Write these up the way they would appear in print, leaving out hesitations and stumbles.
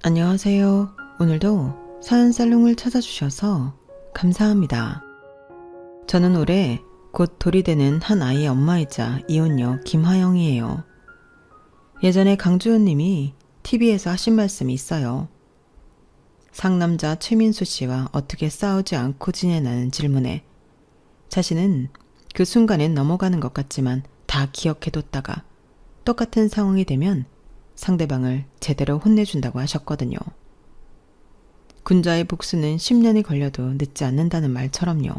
안녕하세요. 오늘도 사연살롱을 찾아주셔서 감사합니다. 저는 올해 곧 돌이 되는 한 아이의 엄마이자 이혼녀 김하영이에요. 예전에 강주호님이 TV에서 하신 말씀이 있어요. 상남자 최민수 씨와 어떻게 싸우지 않고 지내나는 질문에 자신은 그 순간엔 넘어가는 것 같지만 다 기억해뒀다가 똑같은 상황이 되면 상대방을 제대로 혼내준다고 하셨거든요. 군자의 복수는 10년이 걸려도 늦지 않는다는 말처럼요.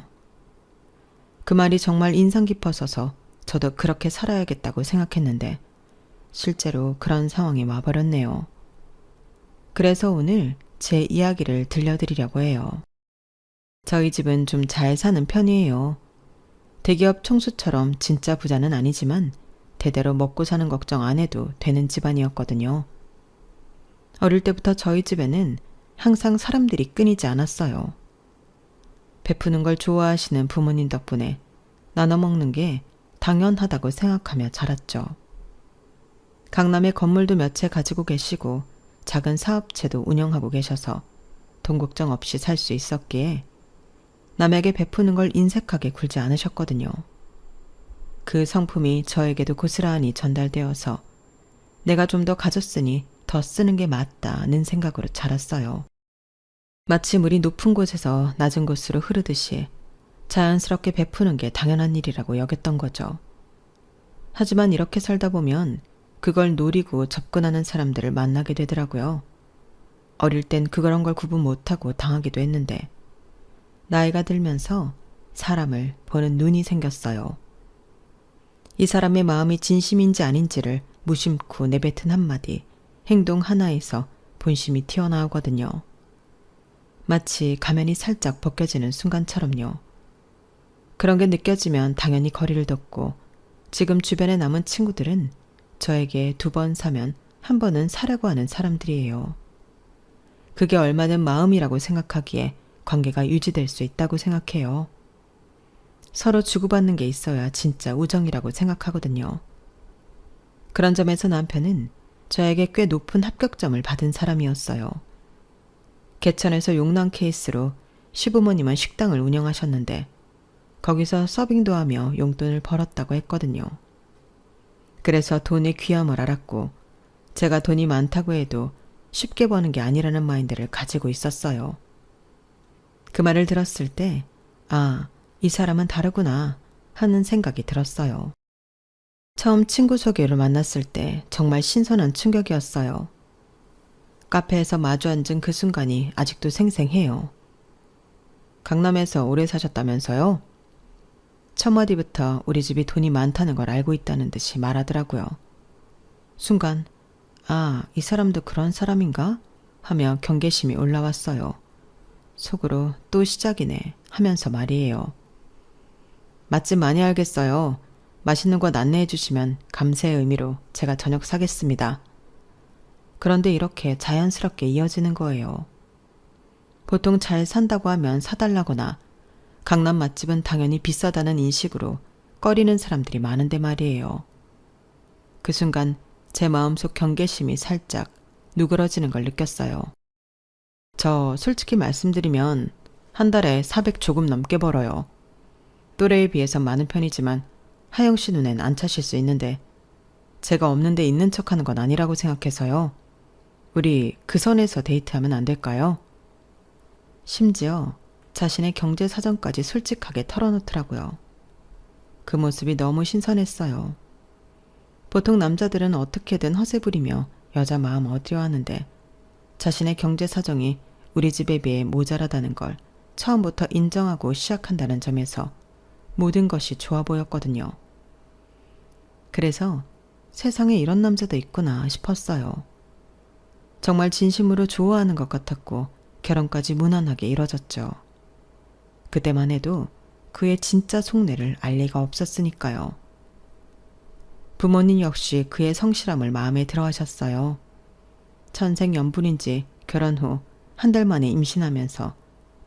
그 말이 정말 인상 깊어서서 저도 그렇게 살아야겠다고 생각했는데 실제로 그런 상황이 와버렸네요. 그래서 오늘 제 이야기를 들려드리려고 해요. 저희 집은 좀 잘 사는 편이에요. 대기업 총수처럼 진짜 부자는 아니지만 대대로 먹고 사는 걱정 안 해도 되는 집안이었거든요. 어릴 때부터 저희 집에는 항상 사람들이 끊이지 않았어요. 베푸는 걸 좋아하시는 부모님 덕분에 나눠 먹는 게 당연하다고 생각하며 자랐죠. 강남에 건물도 몇 채 가지고 계시고 작은 사업체도 운영하고 계셔서 돈 걱정 없이 살 수 있었기에 남에게 베푸는 걸 인색하게 굴지 않으셨거든요. 그 성품이 저에게도 고스란히 전달되어서 내가 좀 더 가졌으니 더 쓰는 게 맞다는 생각으로 자랐어요. 마치 물이 높은 곳에서 낮은 곳으로 흐르듯이 자연스럽게 베푸는 게 당연한 일이라고 여겼던 거죠. 하지만 이렇게 살다 보면 그걸 노리고 접근하는 사람들을 만나게 되더라고요. 어릴 땐 그런 걸 구분 못하고 당하기도 했는데 나이가 들면서 사람을 보는 눈이 생겼어요. 이 사람의 마음이 진심인지 아닌지를 무심코 내뱉은 한마디, 행동 하나에서 본심이 튀어나오거든요. 마치 가면이 살짝 벗겨지는 순간처럼요. 그런 게 느껴지면 당연히 거리를 뒀고 지금 주변에 남은 친구들은 저에게 2번 사면 한 번은 사려고 하는 사람들이에요. 그게 얼마든 마음이라고 생각하기에 관계가 유지될 수 있다고 생각해요. 서로 주고받는 게 있어야 진짜 우정이라고 생각하거든요. 그런 점에서 남편은 저에게 꽤 높은 합격점을 받은 사람이었어요. 개천에서 용남 케이스로 시부모님은 식당을 운영하셨는데 거기서 서빙도 하며 용돈을 벌었다고 했거든요. 그래서 돈의 귀함을 알았고 제가 돈이 많다고 해도 쉽게 버는 게 아니라는 마인드를 가지고 있었어요. 그 말을 들었을 때 이 사람은 다르구나 하는 생각이 들었어요. 처음 친구 소개로 만났을 때 정말 신선한 충격이었어요. 카페에서 마주 앉은 그 순간이 아직도 생생해요. 강남에서 오래 사셨다면서요? 첫 마디부터 우리 집이 돈이 많다는 걸 알고 있다는 듯이 말하더라고요. 순간 이 사람도 그런 사람인가? 하며 경계심이 올라왔어요. 속으로 또 시작이네 하면서 말이에요. 맛집 많이 알겠어요. 맛있는 곳 안내해 주시면 감사의 의미로 제가 저녁 사겠습니다. 그런데 이렇게 자연스럽게 이어지는 거예요. 보통 잘 산다고 하면 사달라거나 강남 맛집은 당연히 비싸다는 인식으로 꺼리는 사람들이 많은데 말이에요. 그 순간 제 마음속 경계심이 살짝 누그러지는 걸 느꼈어요. 저 솔직히 말씀드리면 한 달에 400 조금 넘게 벌어요. 또래에 비해서 많은 편이지만 하영 씨 눈엔 안 차실 수 있는데 제가 없는데 있는 척하는 건 아니라고 생각해서요. 우리 그 선에서 데이트하면 안 될까요? 심지어 자신의 경제 사정까지 솔직하게 털어놓더라고요. 그 모습이 너무 신선했어요. 보통 남자들은 어떻게든 허세 부리며 여자 마음 얻으려하는데 자신의 경제 사정이 우리 집에 비해 모자라다는 걸 처음부터 인정하고 시작한다는 점에서 모든 것이 좋아 보였거든요. 그래서 세상에 이런 남자도 있구나 싶었어요. 정말 진심으로 좋아하는 것 같았고 결혼까지 무난하게 이뤄졌죠. 그때만 해도 그의 진짜 속내를 알 리가 없었으니까요. 부모님 역시 그의 성실함을 마음에 들어 하셨어요. 천생연분인지 결혼 후 한 달 만에 임신하면서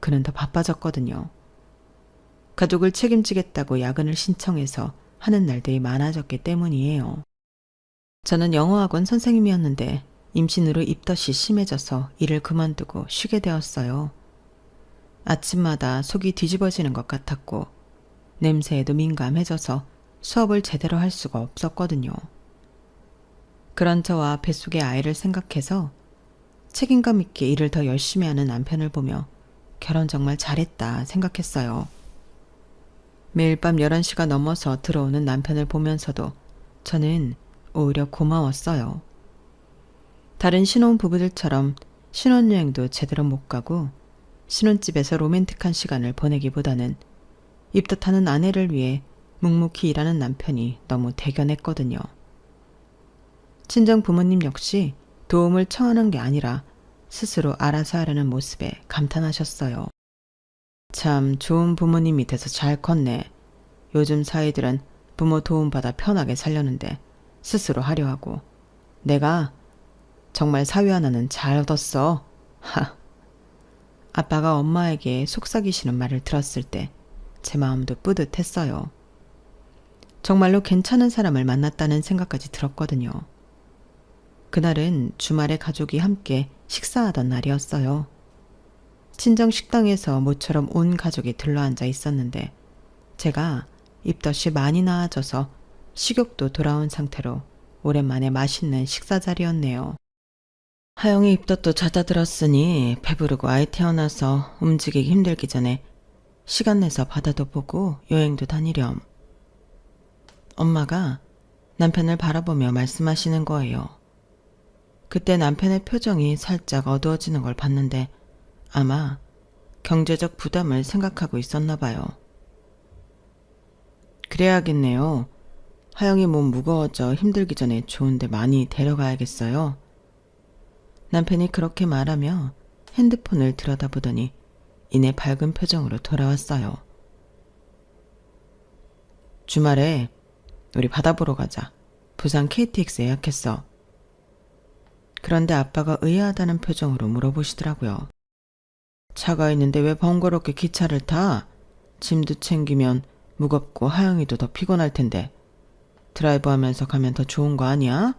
그는 더 바빠졌거든요. 가족을 책임지겠다고 야근을 신청해서 하는 날들이 많아졌기 때문이에요. 저는 영어학원 선생님이었는데 임신으로 입덧이 심해져서 일을 그만두고 쉬게 되었어요. 아침마다 속이 뒤집어지는 것 같았고 냄새에도 민감해져서 수업을 제대로 할 수가 없었거든요. 그런 저와 뱃속의 아이를 생각해서 책임감 있게 일을 더 열심히 하는 남편을 보며 결혼 정말 잘했다 생각했어요. 매일 밤 11시가 넘어서 들어오는 남편을 보면서도 저는 오히려 고마웠어요. 다른 신혼 부부들처럼 신혼여행도 제대로 못 가고 신혼집에서 로맨틱한 시간을 보내기보다는 입덧하는 아내를 위해 묵묵히 일하는 남편이 너무 대견했거든요. 친정 부모님 역시 도움을 청하는 게 아니라 스스로 알아서 하려는 모습에 감탄하셨어요. 참 좋은 부모님이 돼서 잘 컸네. 요즘 사이들은 부모 도움받아 편하게 살려는데 스스로 하려 하고 내가 정말 사위 하나는 잘 얻었어. 하. 아빠가 엄마에게 속삭이시는 말을 들었을 때 제 마음도 뿌듯했어요. 정말로 괜찮은 사람을 만났다는 생각까지 들었거든요. 그날은 주말에 가족이 함께 식사하던 날이었어요. 친정 식당에서 모처럼 온 가족이 들러앉아 있었는데 제가 입덧이 많이 나아져서 식욕도 돌아온 상태로 오랜만에 맛있는 식사 자리였네요. 하영이 입덧도 잦아들었으니 배부르고 아이 태어나서 움직이기 힘들기 전에 시간 내서 바다도 보고 여행도 다니렴. 엄마가 남편을 바라보며 말씀하시는 거예요. 그때 남편의 표정이 살짝 어두워지는 걸 봤는데 아마 경제적 부담을 생각하고 있었나 봐요. 그래야겠네요. 하영이 몸 무거워져 힘들기 전에 좋은데 많이 데려가야겠어요. 남편이 그렇게 말하며 핸드폰을 들여다보더니 이내 밝은 표정으로 돌아왔어요. 주말에 우리 바다 보러 가자. 부산 KTX 예약했어. 그런데 아빠가 의아하다는 표정으로 물어보시더라고요. 차가 있는데 왜 번거롭게 기차를 타? 짐도 챙기면 무겁고 하영이도 더 피곤할 텐데 드라이브 하면서 가면 더 좋은 거 아니야?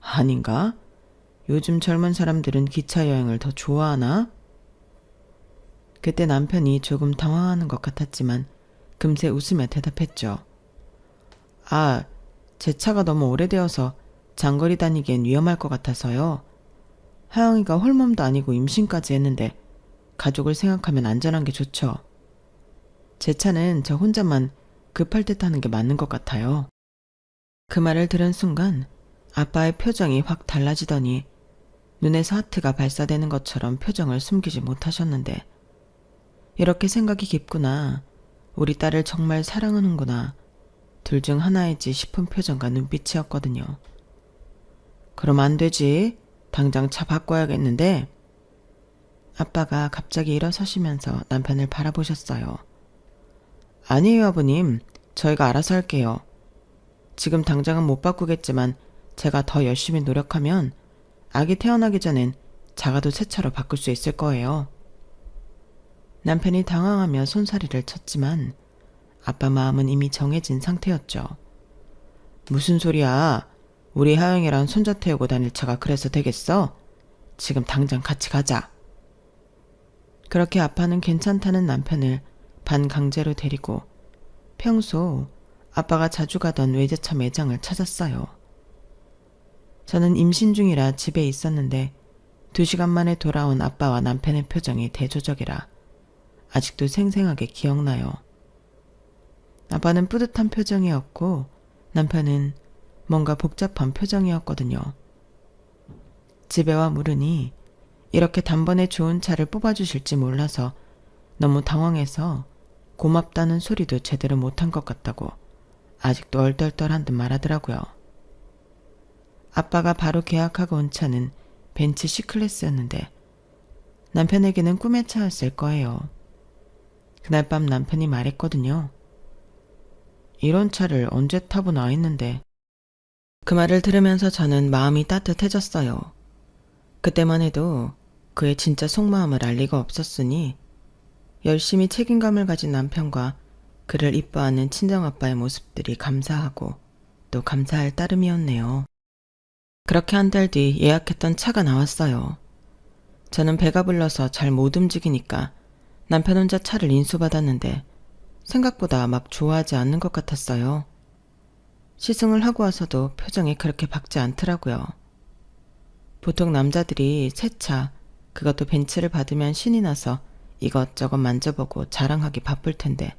아닌가? 요즘 젊은 사람들은 기차 여행을 더 좋아하나? 그때 남편이 조금 당황하는 것 같았지만 금세 웃으며 대답했죠. 아, 제 차가 너무 오래되어서 장거리 다니기엔 위험할 것 같아서요. 하영이가 홀몸도 아니고 임신까지 했는데 가족을 생각하면 안전한 게 좋죠. 제 차는 저 혼자만 급할 때 타는 게 맞는 것 같아요. 그 말을 들은 순간 아빠의 표정이 확 달라지더니 눈에서 하트가 발사되는 것처럼 표정을 숨기지 못하셨는데 이렇게 생각이 깊구나. 우리 딸을 정말 사랑하는구나. 둘 중 하나이지 싶은 표정과 눈빛이었거든요. 그럼 안 되지. 당장 차 바꿔야겠는데. 아빠가 갑자기 일어서시면서 남편을 바라보셨어요. 아니에요, 아버님. 저희가 알아서 할게요. 지금 당장은 못 바꾸겠지만 제가 더 열심히 노력하면 아기 태어나기 전엔 자가도 새 차로 바꿀 수 있을 거예요. 남편이 당황하며 손사래를 쳤지만 아빠 마음은 이미 정해진 상태였죠. 무슨 소리야. 우리 하영이랑 손자 태우고 다닐 차가 그래서 되겠어? 지금 당장 같이 가자. 그렇게 아빠는 괜찮다는 남편을 반강제로 데리고 평소 아빠가 자주 가던 외제차 매장을 찾았어요. 저는 임신 중이라 집에 있었는데 2시간 만에 돌아온 아빠와 남편의 표정이 대조적이라 아직도 생생하게 기억나요. 아빠는 뿌듯한 표정이었고 남편은 뭔가 복잡한 표정이었거든요. 집에 와 물으니 이렇게 단번에 좋은 차를 뽑아주실지 몰라서 너무 당황해서 고맙다는 소리도 제대로 못한 것 같다고 아직도 얼떨떨한 듯 말하더라고요. 아빠가 바로 계약하고 온 차는 벤츠 C클래스였는데 남편에게는 꿈의 차였을 거예요. 그날 밤 남편이 말했거든요. 이런 차를 언제 타보나 했는데. 그 말을 들으면서 저는 마음이 따뜻해졌어요. 그때만 해도 그의 진짜 속마음을 알 리가 없었으니 열심히 책임감을 가진 남편과 그를 이뻐하는 친정아빠의 모습들이 감사하고 또 감사할 따름이었네요. 그렇게 한 달 뒤 예약했던 차가 나왔어요. 저는 배가 불러서 잘 못 움직이니까 남편 혼자 차를 인수받았는데 생각보다 막 좋아하지 않는 것 같았어요. 시승을 하고 와서도 표정이 그렇게 밝지 않더라고요. 보통 남자들이 새 차, 그것도 벤츠를 받으면 신이 나서 이것저것 만져보고 자랑하기 바쁠 텐데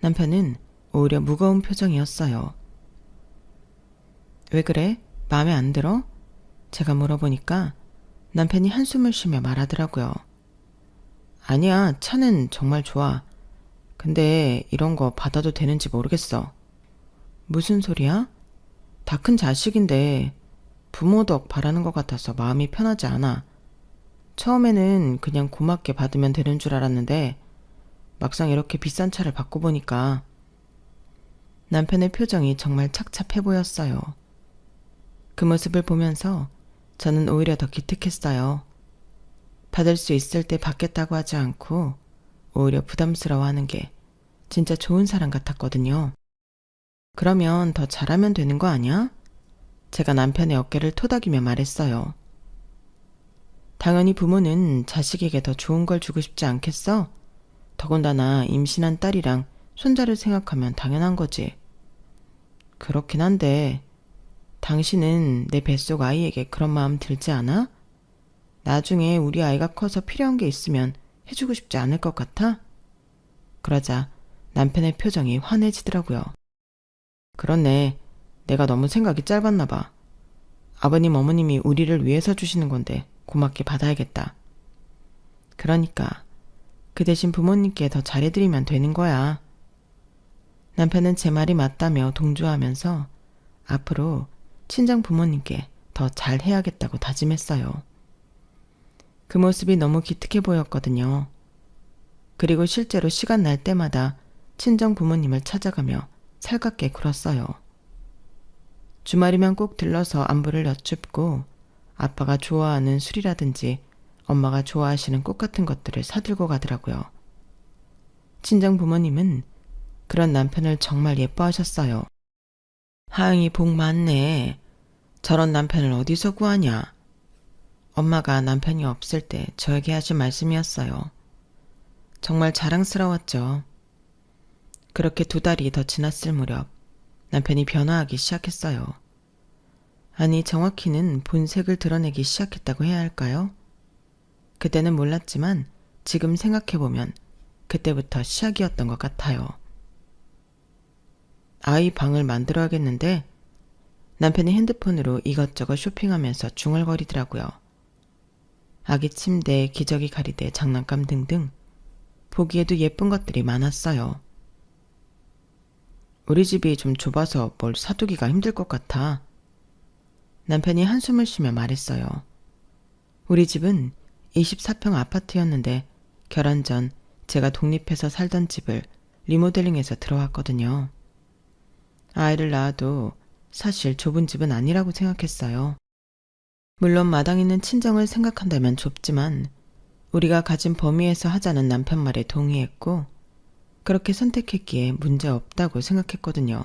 남편은 오히려 무거운 표정이었어요. 왜 그래? 마음에 안 들어? 제가 물어보니까 남편이 한숨을 쉬며 말하더라고요. 아니야, 차는 정말 좋아. 근데 이런 거 받아도 되는지 모르겠어. 무슨 소리야? 다 큰 자식인데 부모 덕 바라는 것 같아서 마음이 편하지 않아. 처음에는 그냥 고맙게 받으면 되는 줄 알았는데 막상 이렇게 비싼 차를 받고 보니까 남편의 표정이 정말 착잡해 보였어요. 그 모습을 보면서 저는 오히려 더 기특했어요. 받을 수 있을 때 받겠다고 하지 않고 오히려 부담스러워하는 게 진짜 좋은 사람 같았거든요. 그러면 더 잘하면 되는 거 아니야? 제가 남편의 어깨를 토닥이며 말했어요. 당연히 부모는 자식에게 더 좋은 걸 주고 싶지 않겠어? 더군다나 임신한 딸이랑 손자를 생각하면 당연한 거지. 그렇긴 한데 당신은 내 뱃속 아이에게 그런 마음 들지 않아? 나중에 우리 아이가 커서 필요한 게 있으면 해주고 싶지 않을 것 같아? 그러자 남편의 표정이 환해지더라고요. 그렇네. 내가 너무 생각이 짧았나 봐. 아버님 어머님이 우리를 위해서 주시는 건데 고맙게 받아야겠다. 그러니까 그 대신 부모님께 더 잘해드리면 되는 거야. 남편은 제 말이 맞다며 동조하면서 앞으로 친정 부모님께 더 잘해야겠다고 다짐했어요. 그 모습이 너무 기특해 보였거든요. 그리고 실제로 시간 날 때마다 친정 부모님을 찾아가며 살갑게 굴었어요. 주말이면 꼭 들러서 안부를 여쭙고 아빠가 좋아하는 술이라든지 엄마가 좋아하시는 꽃 같은 것들을 사들고 가더라고요. 친정 부모님은 그런 남편을 정말 예뻐하셨어요. 하영이 복 많네. 저런 남편을 어디서 구하냐. 엄마가 남편이 없을 때 저에게 하신 말씀이었어요. 정말 자랑스러웠죠. 그렇게 2달이 더 지났을 무렵 남편이 변화하기 시작했어요. 아니, 정확히는 본색을 드러내기 시작했다고 해야 할까요? 그때는 몰랐지만 지금 생각해보면 그때부터 시작이었던 것 같아요. 아이 방을 만들어야겠는데 남편이 핸드폰으로 이것저것 쇼핑하면서 중얼거리더라고요. 아기 침대, 기저귀 가리대, 장난감 등등 보기에도 예쁜 것들이 많았어요. 우리 집이 좀 좁아서 뭘 사두기가 힘들 것 같아. 남편이 한숨을 쉬며 말했어요. 우리 집은 24평 아파트였는데 결혼 전 제가 독립해서 살던 집을 리모델링해서 들어왔거든요. 아이를 낳아도 사실 좁은 집은 아니라고 생각했어요. 물론 마당 있는 친정을 생각한다면 좁지만 우리가 가진 범위에서 하자는 남편 말에 동의했고 그렇게 선택했기에 문제없다고 생각했거든요.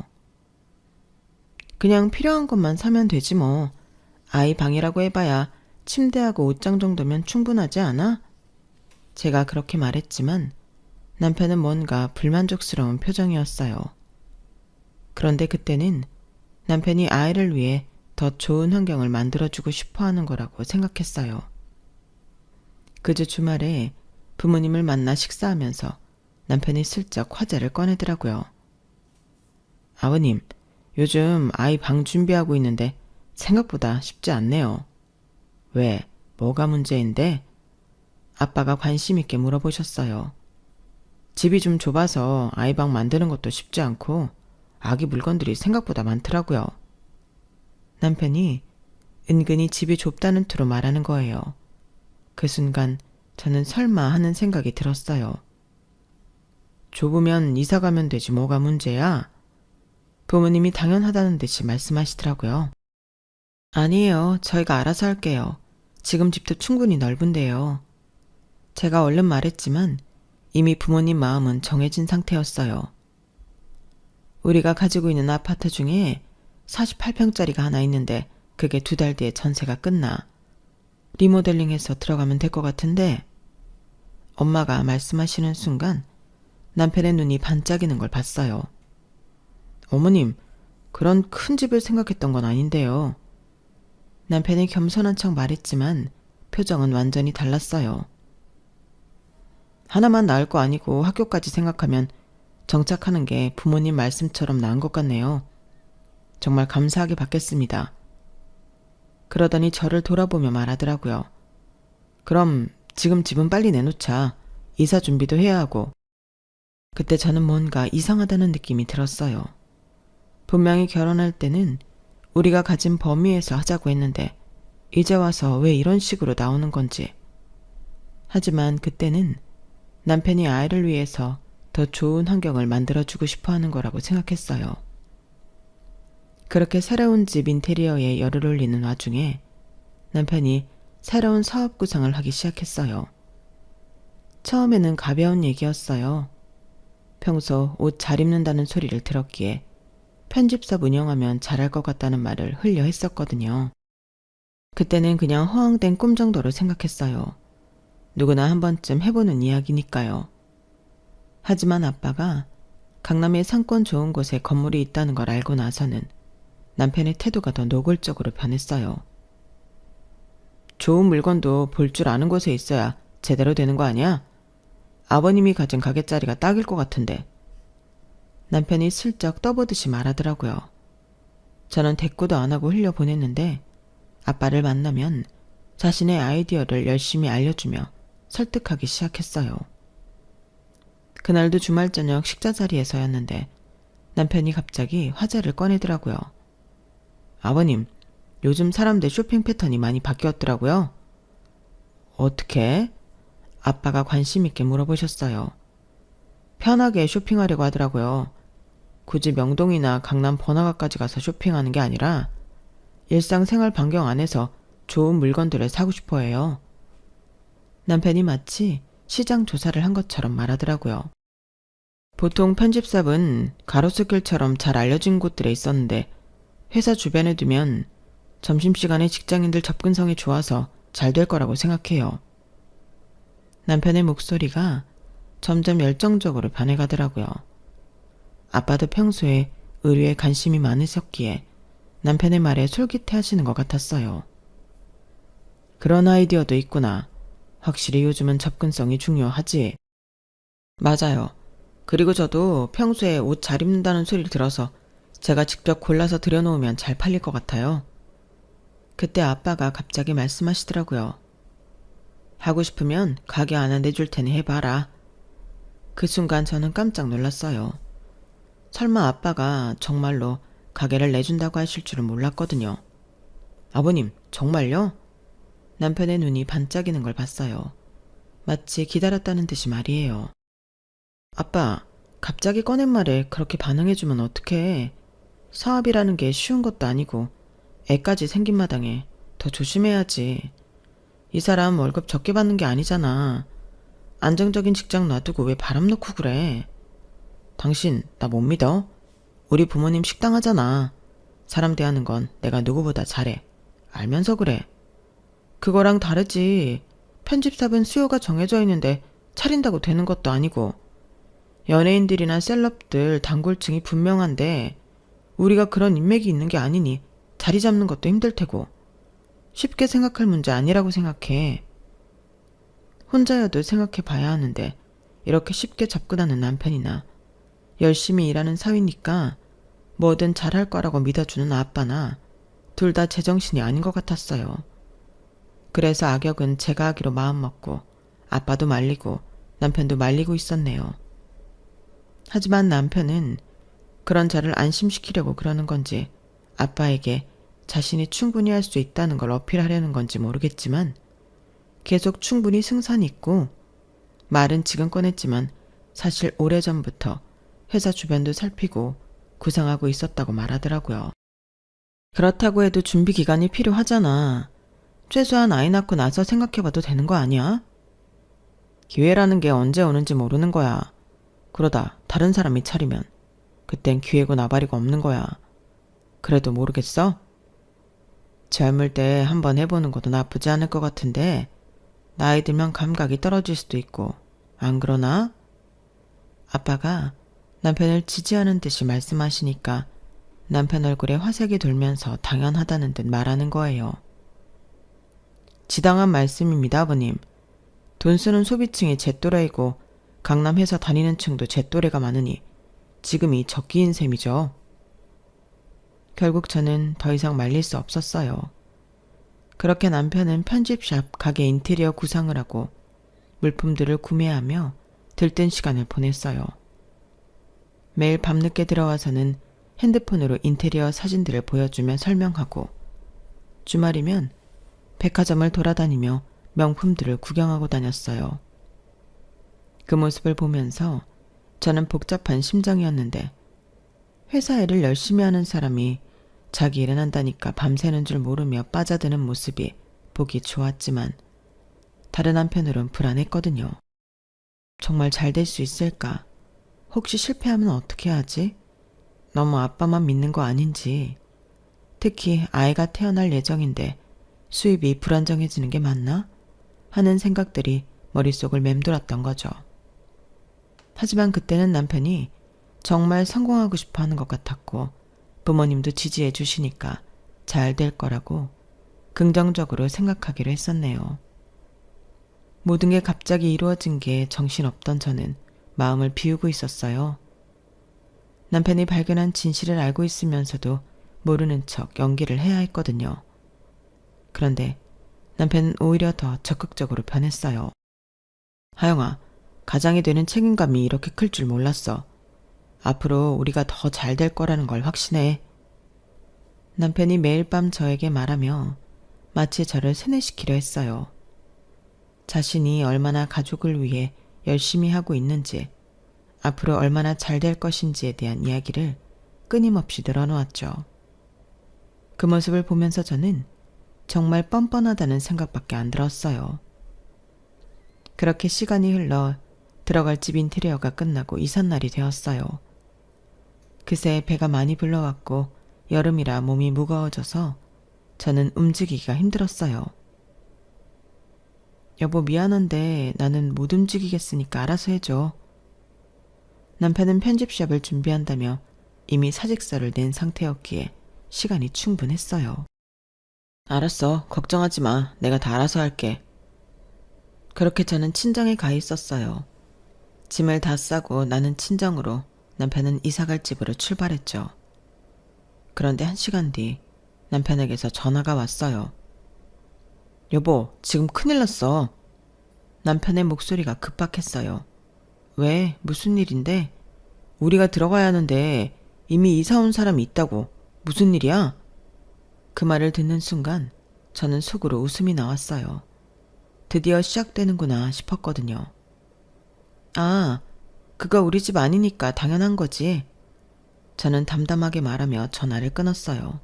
그냥 필요한 것만 사면 되지 뭐. 아이 방이라고 해봐야 침대하고 옷장 정도면 충분하지 않아? 제가 그렇게 말했지만 남편은 뭔가 불만족스러운 표정이었어요. 그런데 그때는 남편이 아이를 위해 더 좋은 환경을 만들어주고 싶어 하는 거라고 생각했어요. 그주 주말에 부모님을 만나 식사하면서 남편이 슬쩍 화제를 꺼내더라고요. 아버님, 요즘 아이 방 준비하고 있는데 생각보다 쉽지 않네요. 왜? 뭐가 문제인데? 아빠가 관심 있게 물어보셨어요. 집이 좀 좁아서 아이 방 만드는 것도 쉽지 않고 아기 물건들이 생각보다 많더라고요. 남편이 은근히 집이 좁다는 투로 말하는 거예요. 그 순간 저는 설마 하는 생각이 들었어요. 좁으면 이사 가면 되지 뭐가 문제야? 부모님이 당연하다는 듯이 말씀하시더라고요. 아니에요. 저희가 알아서 할게요. 지금 집도 충분히 넓은데요. 제가 얼른 말했지만 이미 부모님 마음은 정해진 상태였어요. 우리가 가지고 있는 아파트 중에 48평짜리가 하나 있는데 그게 2달 뒤에 전세가 끝나 리모델링해서 들어가면 될 것 같은데 엄마가 말씀하시는 순간 남편의 눈이 반짝이는 걸 봤어요. 어머님, 그런 큰 집을 생각했던 건 아닌데요. 남편이 겸손한 척 말했지만 표정은 완전히 달랐어요. 하나만 낳을 거 아니고 학교까지 생각하면 정착하는 게 부모님 말씀처럼 나은 것 같네요. 정말 감사하게 받겠습니다. 그러더니 저를 돌아보며 말하더라고요. 그럼 지금 집은 빨리 내놓자. 이사 준비도 해야 하고. 그때 저는 뭔가 이상하다는 느낌이 들었어요. 분명히 결혼할 때는 우리가 가진 범위에서 하자고 했는데 이제 와서 왜 이런 식으로 나오는 건지. 하지만 그때는 남편이 아이를 위해서 더 좋은 환경을 만들어주고 싶어 하는 거라고 생각했어요. 그렇게 새로운 집 인테리어에 열을 올리는 와중에 남편이 새로운 사업 구상을 하기 시작했어요. 처음에는 가벼운 얘기였어요. 평소 옷 잘 입는다는 소리를 들었기에 편집샵 운영하면 잘할 것 같다는 말을 흘려 했었거든요. 그때는 그냥 허황된 꿈 정도로 생각했어요. 누구나 한 번쯤 해보는 이야기니까요. 하지만 아빠가 강남의 상권 좋은 곳에 건물이 있다는 걸 알고 나서는 남편의 태도가 더 노골적으로 변했어요. 좋은 물건도 볼 줄 아는 곳에 있어야 제대로 되는 거 아니야? 아버님이 가진 가게자리가 딱일 것 같은데. 남편이 슬쩍 떠보듯이 말하더라고요. 저는 대꾸도 안 하고 흘려보냈는데 아빠를 만나면 자신의 아이디어를 열심히 알려주며 설득하기 시작했어요. 그날도 주말 저녁 식자 자리에서였는데 남편이 갑자기 화제를 꺼내더라고요. 아버님, 요즘 사람들 쇼핑 패턴이 많이 바뀌었더라고요. 어떻게? 아빠가 관심 있게 물어보셨어요. 편하게 쇼핑하려고 하더라고요. 굳이 명동이나 강남 번화가까지 가서 쇼핑하는 게 아니라 일상생활 반경 안에서 좋은 물건들을 사고 싶어 해요. 남편이 마치 시장 조사를 한 것처럼 말하더라고요. 보통 편집샵은 가로수길처럼 잘 알려진 곳들에 있었는데 회사 주변에 두면 점심시간에 직장인들 접근성이 좋아서 잘 될 거라고 생각해요. 남편의 목소리가 점점 열정적으로 변해가더라고요. 아빠도 평소에 의류에 관심이 많으셨기에 남편의 말에 솔깃해하시는 것 같았어요. 그런 아이디어도 있구나. 확실히 요즘은 접근성이 중요하지. 맞아요. 그리고 저도 평소에 옷 잘 입는다는 소리를 들어서 제가 직접 골라서 들여놓으면 잘 팔릴 것 같아요. 그때 아빠가 갑자기 말씀하시더라고요. 하고 싶으면 가게 하나 내줄 테니 해봐라. 그 순간 저는 깜짝 놀랐어요. 설마 아빠가 정말로 가게를 내준다고 하실 줄은 몰랐거든요. 아버님, 정말요? 남편의 눈이 반짝이는 걸 봤어요. 마치 기다렸다는 듯이 말이에요. 아빠, 갑자기 꺼낸 말에 그렇게 반응해주면 어떡해. 사업이라는 게 쉬운 것도 아니고 애까지 생긴 마당에 더 조심해야지. 이 사람 월급 적게 받는 게 아니잖아. 안정적인 직장 놔두고 왜 바람 놓고 그래. 당신 나 못 믿어? 우리 부모님 식당 하잖아. 사람 대하는 건 내가 누구보다 잘해. 알면서 그래. 그거랑 다르지. 편집샵은 수요가 정해져 있는데 차린다고 되는 것도 아니고 연예인들이나 셀럽들 단골층이 분명한데 우리가 그런 인맥이 있는 게 아니니 자리 잡는 것도 힘들 테고 쉽게 생각할 문제 아니라고 생각해. 혼자여도 생각해 봐야 하는데 이렇게 쉽게 접근하는 남편이나 열심히 일하는 사위니까 뭐든 잘할 거라고 믿어주는 아빠나 둘 다 제정신이 아닌 것 같았어요. 그래서 악역은 제가 하기로 마음먹고 아빠도 말리고 남편도 말리고 있었네요. 하지만 남편은 그런 저를 안심시키려고 그러는 건지 아빠에게 자신이 충분히 할 수 있다는 걸 어필하려는 건지 모르겠지만 계속 충분히 승산이 있고 말은 지금 꺼냈지만 사실 오래전부터 회사 주변도 살피고 구상하고 있었다고 말하더라고요. 그렇다고 해도 준비 기간이 필요하잖아. 최소한 아이 낳고 나서 생각해봐도 되는 거 아니야? 기회라는 게 언제 오는지 모르는 거야. 그러다 다른 사람이 차리면 그땐 기회고 나발이고 없는 거야. 그래도 모르겠어? 젊을 때 한번 해보는 것도 나쁘지 않을 것 같은데 나이 들면 감각이 떨어질 수도 있고 안 그러나? 아빠가 남편을 지지하는 듯이 말씀하시니까 남편 얼굴에 화색이 돌면서 당연하다는 듯 말하는 거예요. 지당한 말씀입니다, 아버님. 돈 쓰는 소비층이 제 또래이고 강남 회사 다니는 층도 제 또래가 많으니 지금이 적기인 셈이죠. 결국 저는 더 이상 말릴 수 없었어요. 그렇게 남편은 편집샵 가게 인테리어 구상을 하고 물품들을 구매하며 들뜬 시간을 보냈어요. 매일 밤늦게 들어와서는 핸드폰으로 인테리어 사진들을 보여주며 설명하고 주말이면 백화점을 돌아다니며 명품들을 구경하고 다녔어요. 그 모습을 보면서 저는 복잡한 심정이었는데 회사 일을 열심히 하는 사람이 자기 일은 한다니까 밤새는 줄 모르며 빠져드는 모습이 보기 좋았지만 다른 한편으론 불안했거든요. 정말 잘 될 수 있을까? 혹시 실패하면 어떻게 하지? 너무 아빠만 믿는 거 아닌지. 특히 아이가 태어날 예정인데 수입이 불안정해지는 게 맞나? 하는 생각들이 머릿속을 맴돌았던 거죠. 하지만 그때는 남편이 정말 성공하고 싶어 하는 것 같았고 부모님도 지지해 주시니까 잘 될 거라고 긍정적으로 생각하기로 했었네요. 모든 게 갑자기 이루어진 게 정신없던 저는 마음을 비우고 있었어요. 남편이 발견한 진실을 알고 있으면서도 모르는 척 연기를 해야 했거든요. 그런데 남편은 오히려 더 적극적으로 변했어요. 하영아, 가장이 되는 책임감이 이렇게 클 줄 몰랐어. 앞으로 우리가 더 잘 될 거라는 걸 확신해. 남편이 매일 밤 저에게 말하며 마치 저를 세뇌시키려 했어요. 자신이 얼마나 가족을 위해 열심히 하고 있는지, 앞으로 얼마나 잘 될 것인지에 대한 이야기를 끊임없이 늘어놓았죠. 그 모습을 보면서 저는 정말 뻔뻔하다는 생각밖에 안 들었어요. 그렇게 시간이 흘러 들어갈 집 인테리어가 끝나고 이삿날이 되었어요. 그새 배가 많이 불러왔고 여름이라 몸이 무거워져서 저는 움직이기가 힘들었어요. 여보 미안한데 나는 못 움직이겠으니까 알아서 해줘. 남편은 편집샵을 준비한다며 이미 사직서를 낸 상태였기에 시간이 충분했어요. 알았어. 걱정하지 마. 내가 다 알아서 할게. 그렇게 저는 친정에 가 있었어요. 짐을 다 싸고 나는 친정으로, 남편은 이사갈 집으로 출발했죠. 그런데 1시간 뒤 남편에게서 전화가 왔어요. 여보, 지금 큰일 났어. 남편의 목소리가 급박했어요. 왜? 무슨 일인데? 우리가 들어가야 하는데 이미 이사 온 사람이 있다고. 무슨 일이야? 그 말을 듣는 순간 저는 속으로 웃음이 나왔어요. 드디어 시작되는구나 싶었거든요. 아, 그거 우리 집 아니니까 당연한 거지. 저는 담담하게 말하며 전화를 끊었어요.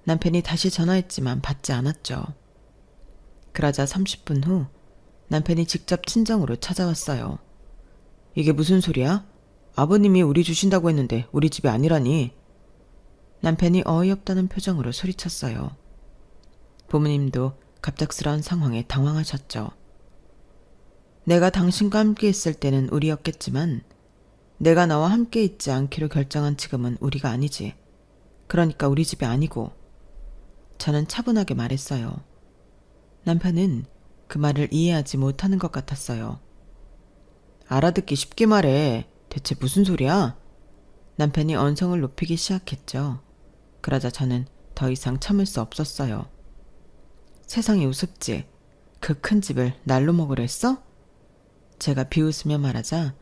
남편이 다시 전화했지만 받지 않았죠. 그러자 30분 후 남편이 직접 친정으로 찾아왔어요. 이게 무슨 소리야? 아버님이 우리 주신다고 했는데 우리 집이 아니라니. 남편이 어이없다는 표정으로 소리쳤어요. 부모님도 갑작스러운 상황에 당황하셨죠. 내가 당신과 함께 있을 때는 우리였겠지만 내가 너와 함께 있지 않기로 결정한 지금은 우리가 아니지. 그러니까 우리 집이 아니고. 저는 차분하게 말했어요. 남편은 그 말을 이해하지 못하는 것 같았어요. 알아듣기 쉽게 말해. 대체 무슨 소리야? 남편이 언성을 높이기 시작했죠. 그러자 저는 더 이상 참을 수 없었어요. 세상이 우습지. 그 큰 집을 날로 먹으려 했어? 제가 비웃으며 말하자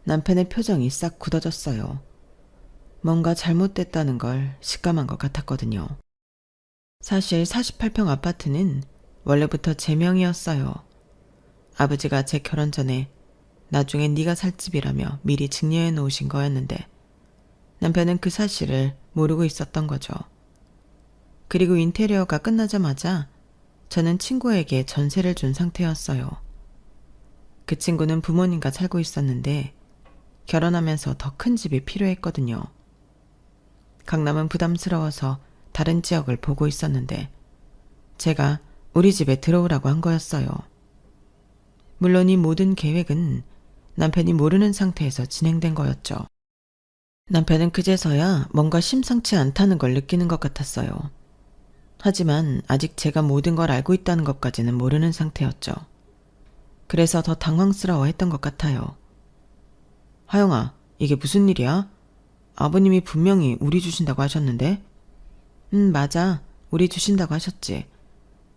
남편의 표정이 싹 굳어졌어요. 뭔가 잘못됐다는 걸 직감한 것 같았거든요. 사실 48평 아파트는 원래부터 제 명이었어요. 아버지가 제 결혼 전에 나중에 네가 살 집이라며 미리 증여해 놓으신 거였는데 남편은 그 사실을 모르고 있었던 거죠. 그리고 인테리어가 끝나자마자 저는 친구에게 전세를 준 상태였어요. 그 친구는 부모님과 살고 있었는데 결혼하면서 더 큰 집이 필요했거든요. 강남은 부담스러워서 다른 지역을 보고 있었는데 제가 우리 집에 들어오라고 한 거였어요. 물론 이 모든 계획은 남편이 모르는 상태에서 진행된 거였죠. 남편은 그제서야 뭔가 심상치 않다는 걸 느끼는 것 같았어요. 하지만 아직 제가 모든 걸 알고 있다는 것까지는 모르는 상태였죠. 그래서 더 당황스러워했던 것 같아요. 하영아, 이게 무슨 일이야? 아버님이 분명히 우리 주신다고 하셨는데? 맞아. 우리 주신다고 하셨지.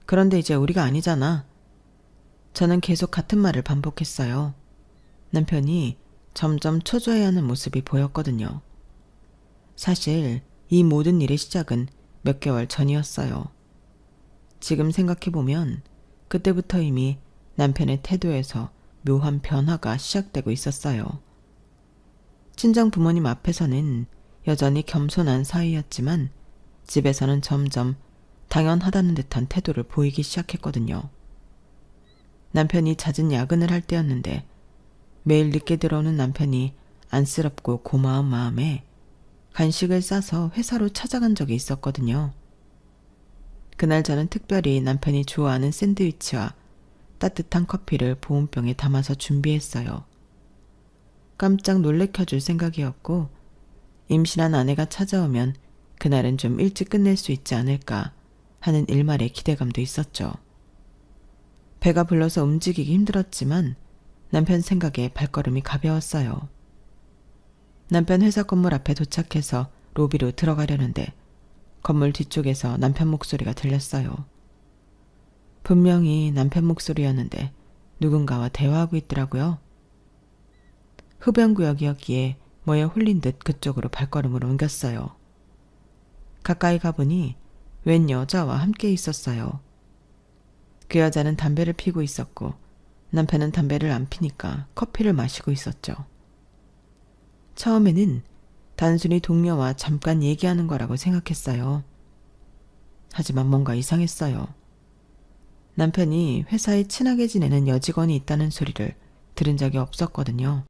그런데 이제 우리가 아니잖아. 저는 계속 같은 말을 반복했어요. 남편이 점점 초조해하는 모습이 보였거든요. 사실 이 모든 일의 시작은 몇 개월 전이었어요. 지금 생각해보면 그때부터 이미 남편의 태도에서 묘한 변화가 시작되고 있었어요. 친정 부모님 앞에서는 여전히 겸손한 사이였지만 집에서는 점점 당연하다는 듯한 태도를 보이기 시작했거든요. 남편이 잦은 야근을 할 때였는데 매일 늦게 들어오는 남편이 안쓰럽고 고마운 마음에 간식을 싸서 회사로 찾아간 적이 있었거든요. 그날 저는 특별히 남편이 좋아하는 샌드위치와 따뜻한 커피를 보온병에 담아서 준비했어요. 깜짝 놀래켜줄 생각이었고 임신한 아내가 찾아오면 그날은 좀 일찍 끝낼 수 있지 않을까 하는 일말의 기대감도 있었죠. 배가 불러서 움직이기 힘들었지만 남편 생각에 발걸음이 가벼웠어요. 남편 회사 건물 앞에 도착해서 로비로 들어가려는데 건물 뒤쪽에서 남편 목소리가 들렸어요. 분명히 남편 목소리였는데 누군가와 대화하고 있더라고요. 흡연구역이었기에 뭐에 홀린 듯 그쪽으로 발걸음을 옮겼어요. 가까이 가보니 웬 여자와 함께 있었어요. 그 여자는 담배를 피고 있었고 남편은 담배를 안 피니까 커피를 마시고 있었죠. 처음에는 단순히 동료와 잠깐 얘기하는 거라고 생각했어요. 하지만 뭔가 이상했어요. 남편이 회사에 친하게 지내는 여직원이 있다는 소리를 들은 적이 없었거든요.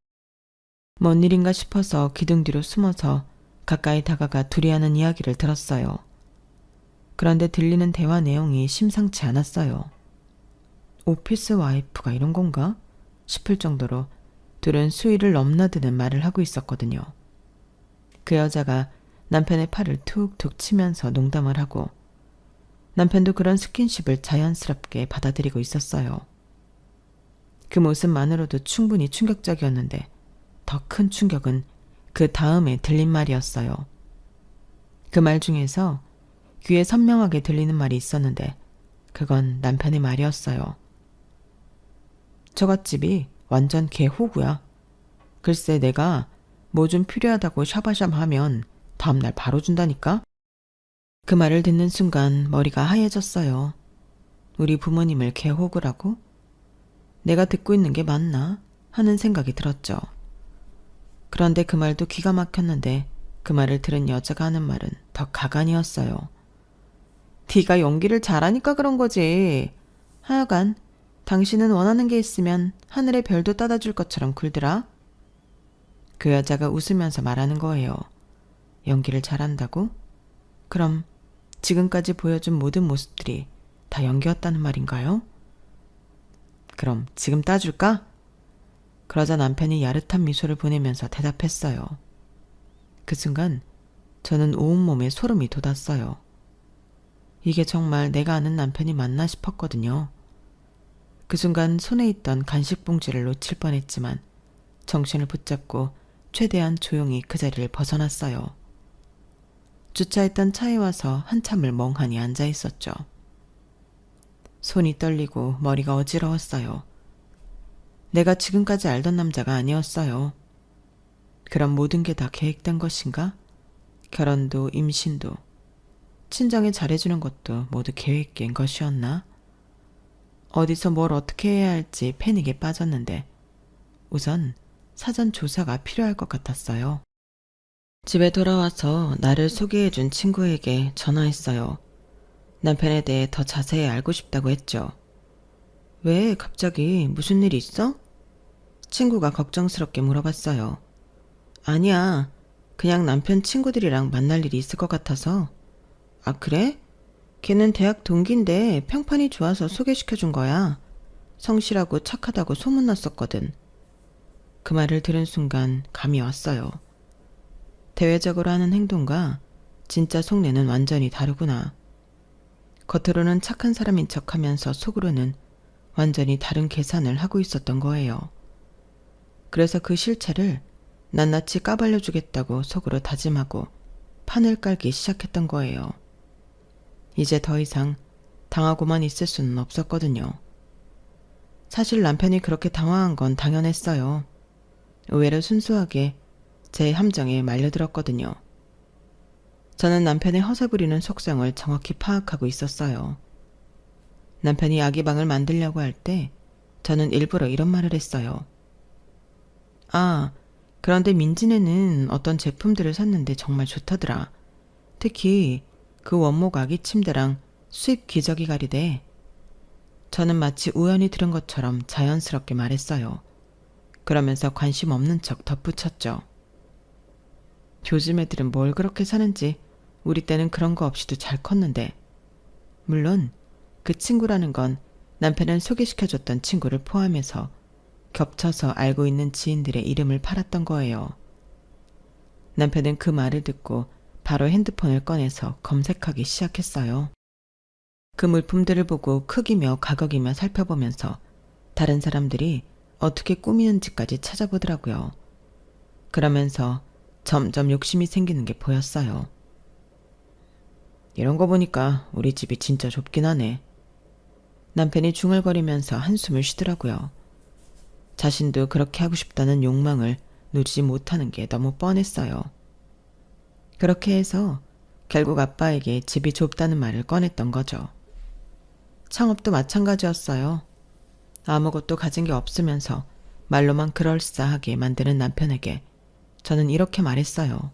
뭔 일인가 싶어서 기둥 뒤로 숨어서 가까이 다가가 둘이 하는 이야기를 들었어요. 그런데 들리는 대화 내용이 심상치 않았어요. 오피스 와이프가 이런 건가? 싶을 정도로 둘은 수위를 넘나드는 말을 하고 있었거든요. 그 여자가 남편의 팔을 툭툭 치면서 농담을 하고 남편도 그런 스킨십을 자연스럽게 받아들이고 있었어요. 그 모습만으로도 충분히 충격적이었는데 더 큰 충격은 그 다음에 들린 말이었어요. 그 말 중에서 귀에 선명하게 들리는 말이 있었는데 그건 남편의 말이었어요. 저갓집이 완전 개호구야. 글쎄 내가 뭐 좀 필요하다고 샤바샴 하면 다음날 바로 준다니까? 그 말을 듣는 순간 머리가 하얘졌어요. 우리 부모님을 개호구라고? 내가 듣고 있는 게 맞나? 하는 생각이 들었죠. 그런데 그 말도 기가 막혔는데 그 말을 들은 여자가 하는 말은 더 가관이었어요. 네가 연기를 잘하니까 그런 거지. 하여간 당신은 원하는 게 있으면 하늘의 별도 따다 줄 것처럼 굴더라. 그 여자가 웃으면서 말하는 거예요. 연기를 잘한다고? 그럼 지금까지 보여준 모든 모습들이 다 연기였다는 말인가요? 그럼 지금 따줄까? 그러자 남편이 야릇한 미소를 보내면서 대답했어요. 그 순간 저는 온몸에 소름이 돋았어요. 이게 정말 내가 아는 남편이 맞나 싶었거든요. 그 순간 손에 있던 간식 봉지를 놓칠 뻔했지만 정신을 붙잡고 최대한 조용히 그 자리를 벗어났어요. 주차했던 차에 와서 한참을 멍하니 앉아 있었죠. 손이 떨리고 머리가 어지러웠어요. 내가 지금까지 알던 남자가 아니었어요. 그럼 모든 게 다 계획된 것인가? 결혼도 임신도 친정에 잘해주는 것도 모두 계획된 것이었나? 어디서 뭘 어떻게 해야 할지 패닉에 빠졌는데 우선 사전 조사가 필요할 것 같았어요. 집에 돌아와서 나를 소개해준 친구에게 전화했어요. 남편에 대해 더 자세히 알고 싶다고 했죠. 왜 갑자기 무슨 일이 있어? 친구가 걱정스럽게 물어봤어요. 아니야. 그냥 남편 친구들이랑 만날 일이 있을 것 같아서. 아, 그래? 걔는 대학 동기인데 평판이 좋아서 소개시켜준 거야. 성실하고 착하다고 소문났었거든. 그 말을 들은 순간 감이 왔어요. 대외적으로 하는 행동과 진짜 속내는 완전히 다르구나. 겉으로는 착한 사람인 척하면서 속으로는 완전히 다른 계산을 하고 있었던 거예요. 그래서 그 실체를 낱낱이 까발려주겠다고 속으로 다짐하고 판을 깔기 시작했던 거예요. 이제 더 이상 당하고만 있을 수는 없었거든요. 사실 남편이 그렇게 당황한 건 당연했어요. 의외로 순수하게 제 함정에 말려들었거든요. 저는 남편의 허세 부리는 속성을 정확히 파악하고 있었어요. 남편이 아기방을 만들려고 할 때 저는 일부러 이런 말을 했어요. 아, 그런데 민지네는 어떤 제품들을 샀는데 정말 좋다더라. 특히 그 원목 아기 침대랑 수입 기저귀 가리대. 저는 마치 우연히 들은 것처럼 자연스럽게 말했어요. 그러면서 관심 없는 척 덧붙였죠. 요즘 애들은 뭘 그렇게 사는지 우리 때는 그런 거 없이도 잘 컸는데. 물론 그 친구라는 건 남편을 소개시켜줬던 친구를 포함해서 겹쳐서 알고 있는 지인들의 이름을 팔았던 거예요. 남편은 그 말을 듣고 바로 핸드폰을 꺼내서 검색하기 시작했어요. 그 물품들을 보고 크기며 가격이며 살펴보면서 다른 사람들이 어떻게 꾸미는지까지 찾아보더라고요. 그러면서 점점 욕심이 생기는 게 보였어요. 이런 거 보니까 우리 집이 진짜 좁긴 하네. 남편이 중얼거리면서 한숨을 쉬더라고요. 자신도 그렇게 하고 싶다는 욕망을 누리지 못하는 게 너무 뻔했어요. 그렇게 해서 결국 아빠에게 집이 좁다는 말을 꺼냈던 거죠. 창업도 마찬가지였어요. 아무것도 가진 게 없으면서 말로만 그럴싸하게 만드는 남편에게 저는 이렇게 말했어요.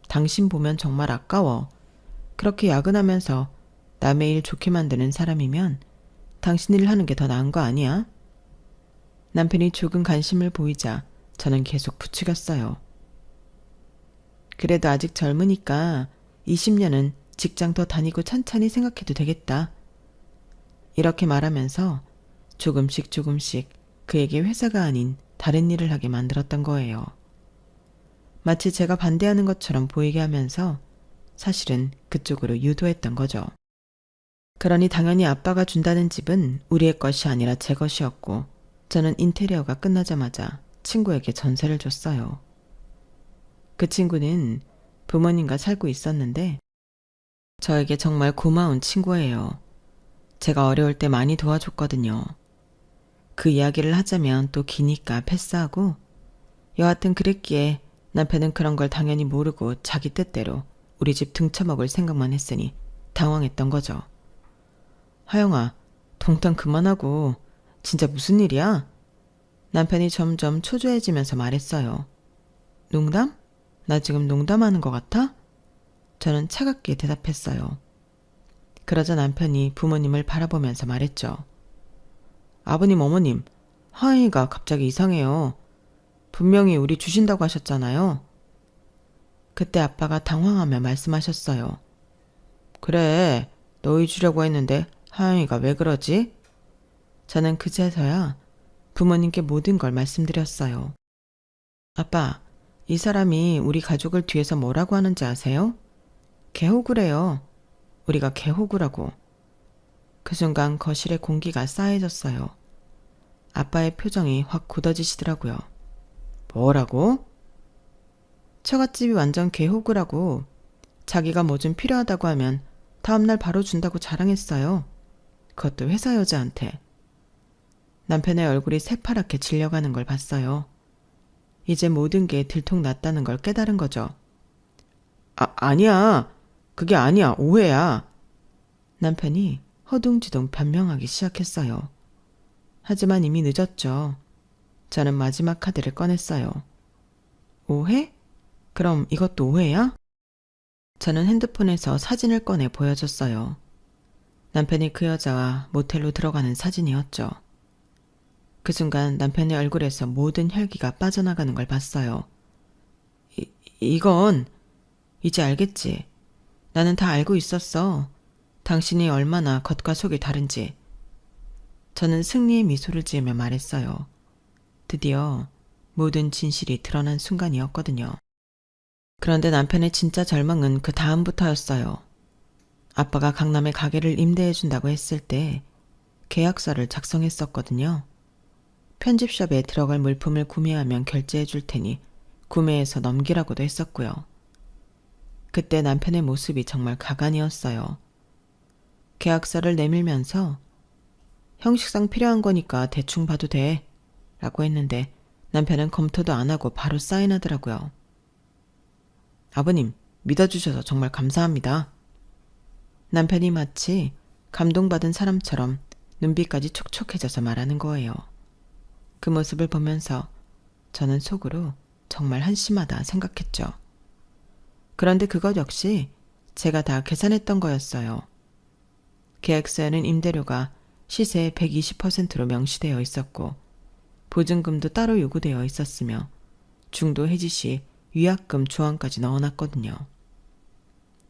당신 보면 정말 아까워. 그렇게 야근하면서 남의 일 좋게 만드는 사람이면 당신 일 하는 게 더 나은 거 아니야? 남편이 조금 관심을 보이자 저는 계속 부추겼어요. 그래도 아직 젊으니까 20년은 직장 더 다니고 천천히 생각해도 되겠다. 이렇게 말하면서 조금씩 그에게 회사가 아닌 다른 일을 하게 만들었던 거예요. 마치 제가 반대하는 것처럼 보이게 하면서 사실은 그쪽으로 유도했던 거죠. 그러니 당연히 아빠가 준다는 집은 우리의 것이 아니라 제 것이었고 저는 인테리어가 끝나자마자 친구에게 전세를 줬어요. 그 친구는 부모님과 살고 있었는데 저에게 정말 고마운 친구예요. 제가 어려울 때 많이 도와줬거든요. 그 이야기를 하자면 또 기니까 패스하고 여하튼 그랬기에 남편은 그런 걸 당연히 모르고 자기 뜻대로 우리 집 등쳐먹을 생각만 했으니 당황했던 거죠. 하영아, 동탄 그만하고 진짜 무슨 일이야? 남편이 점점 초조해지면서 말했어요. 농담? 나 지금 농담하는 것 같아? 저는 차갑게 대답했어요. 그러자 남편이 부모님을 바라보면서 말했죠. 아버님, 어머님, 하영이가 갑자기 이상해요. 분명히 우리 주신다고 하셨잖아요. 그때 아빠가 당황하며 말씀하셨어요. 그래, 너희 주려고 했는데 하영이가 왜 그러지? 저는 그제서야 부모님께 모든 걸 말씀드렸어요. 아빠, 이 사람이 우리 가족을 뒤에서 뭐라고 하는지 아세요? 개호구래요. 우리가 개호구라고. 그 순간 거실에 공기가 싸해졌어요. 아빠의 표정이 확 굳어지시더라고요. 뭐라고? 처갓집이 완전 개호구라고. 자기가 뭐 좀 필요하다고 하면 다음날 바로 준다고 자랑했어요. 그것도 회사 여자한테. 남편의 얼굴이 새파랗게 질려가는 걸 봤어요. 이제 모든 게 들통났다는 걸 깨달은 거죠. 아니야. 그게 아니야. 오해야. 남편이 허둥지둥 변명하기 시작했어요. 하지만 이미 늦었죠. 저는 마지막 카드를 꺼냈어요. 오해? 그럼 이것도 오해야? 저는 핸드폰에서 사진을 꺼내 보여줬어요. 남편이 그 여자와 모텔로 들어가는 사진이었죠. 그 순간 남편의 얼굴에서 모든 혈기가 빠져나가는 걸 봤어요. 이건 이제 알겠지? 나는 다 알고 있었어. 당신이 얼마나 겉과 속이 다른지. 저는 승리의 미소를 지으며 말했어요. 드디어 모든 진실이 드러난 순간이었거든요. 그런데 남편의 진짜 절망은 그 다음부터였어요. 아빠가 강남에 가게를 임대해준다고 했을 때 계약서를 작성했었거든요. 편집샵에 들어갈 물품을 구매하면 결제해 줄 테니 구매해서 넘기라고도 했었고요. 그때 남편의 모습이 정말 가관이었어요. 계약서를 내밀면서 형식상 필요한 거니까 대충 봐도 돼 라고 했는데 남편은 검토도 안 하고 바로 사인하더라고요. 아버님, 믿어주셔서 정말 감사합니다. 남편이 마치 감동받은 사람처럼 눈빛까지 촉촉해져서 말하는 거예요. 그 모습을 보면서 저는 속으로 정말 한심하다 생각했죠. 그런데 그것 역시 제가 다 계산했던 거였어요. 계약서에는 임대료가 시세의 120%로 명시되어 있었고 보증금도 따로 요구되어 있었으며 중도 해지 시 위약금 조항까지 넣어놨거든요.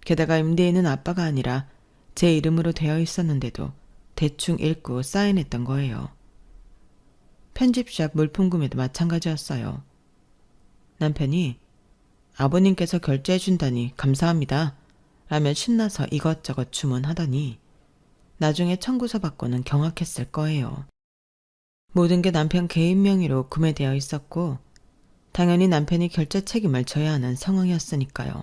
게다가 임대인은 아빠가 아니라 제 이름으로 되어 있었는데도 대충 읽고 사인했던 거예요. 편집샵 물품 구매도 마찬가지였어요. 남편이 아버님께서 결제해준다니 감사합니다 라며 신나서 이것저것 주문하더니 나중에 청구서 받고는 경악했을 거예요. 모든 게 남편 개인 명의로 구매되어 있었고 당연히 남편이 결제 책임을 져야 하는 상황이었으니까요.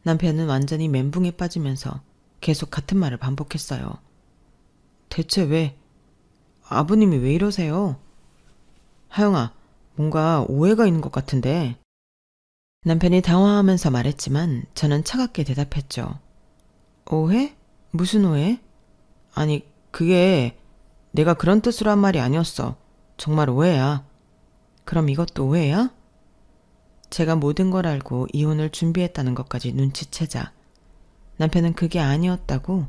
남편은 완전히 멘붕에 빠지면서 계속 같은 말을 반복했어요. 대체 왜? 아버님이 왜 이러세요? 하영아, 뭔가 오해가 있는 것 같은데. 남편이 당황하면서 말했지만 저는 차갑게 대답했죠. 오해? 무슨 오해? 아니, 그게 내가 그런 뜻으로 한 말이 아니었어. 정말 오해야. 그럼 이것도 오해야? 제가 모든 걸 알고 이혼을 준비했다는 것까지 눈치채자 남편은 그게 아니었다고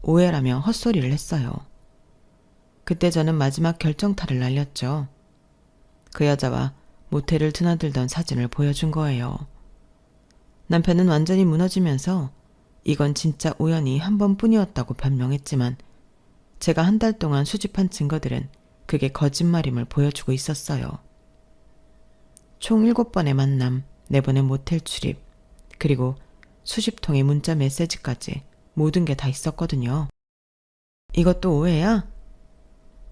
오해라며 헛소리를 했어요. 그때 저는 마지막 결정타를 날렸죠. 그 여자와 모텔을 드나들던 사진을 보여준 거예요. 남편은 완전히 무너지면서 이건 진짜 우연히 한 번뿐이었다고 변명했지만 제가 한 달 동안 수집한 증거들은 그게 거짓말임을 보여주고 있었어요. 총 7번의 만남, 4번의 모텔 출입, 그리고 수십 통의 문자 메시지까지 모든 게 다 있었거든요. 이것도 오해야?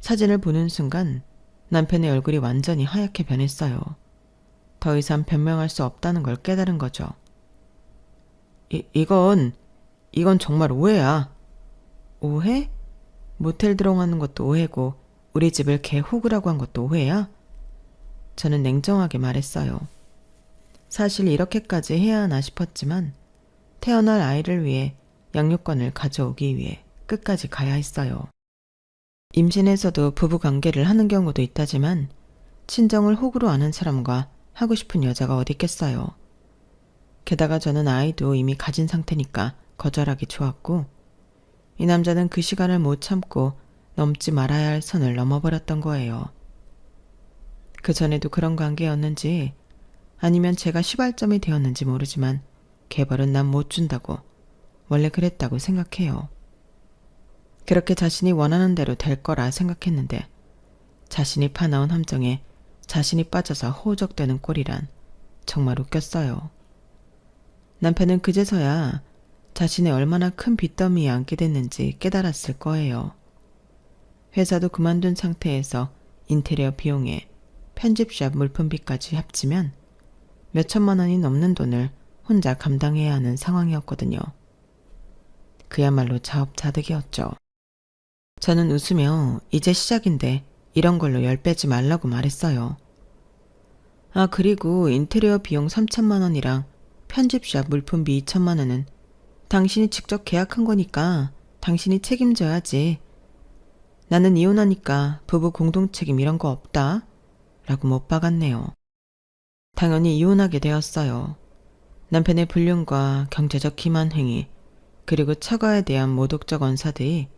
사진을 보는 순간 남편의 얼굴이 완전히 하얗게 변했어요. 더 이상 변명할 수 없다는 걸 깨달은 거죠. 이건 정말 오해야. 오해? 모텔 들어가는 것도 오해고 우리 집을 개 호구라고 한 것도 오해야? 저는 냉정하게 말했어요. 사실 이렇게까지 해야 하나 싶었지만 태어날 아이를 위해 양육권을 가져오기 위해 끝까지 가야 했어요. 임신해서도 부부관계를 하는 경우도 있다지만 친정을 호구로 아는 사람과 하고 싶은 여자가 어디 있겠어요. 게다가 저는 아이도 이미 가진 상태니까 거절하기 좋았고 이 남자는 그 시간을 못 참고 넘지 말아야 할 선을 넘어버렸던 거예요. 그 전에도 그런 관계였는지 아니면 제가 시발점이 되었는지 모르지만 개벌은 난 못 준다고 원래 그랬다고 생각해요. 그렇게 자신이 원하는 대로 될 거라 생각했는데 자신이 파놓은 함정에 자신이 빠져서 호적되는 꼴이란 정말 웃겼어요. 남편은 그제서야 자신의 얼마나 큰 빚더미에 안게 됐는지 깨달았을 거예요. 회사도 그만둔 상태에서 인테리어 비용에 편집샵 물품비까지 합치면 몇천만 원이 넘는 돈을 혼자 감당해야 하는 상황이었거든요. 그야말로 자업자득이었죠. 저는 웃으며 이제 시작인데 이런 걸로 열 빼지 말라고 말했어요. 아, 그리고 인테리어 비용 3천만 원이랑 편집샵 물품비 2천만 원은 당신이 직접 계약한 거니까 당신이 책임져야지. 나는 이혼하니까 부부 공동책임 이런 거 없다 라고 못 박았네요. 당연히 이혼하게 되었어요. 남편의 불륜과 경제적 기만 행위 그리고 처가에 대한 모독적 언사들이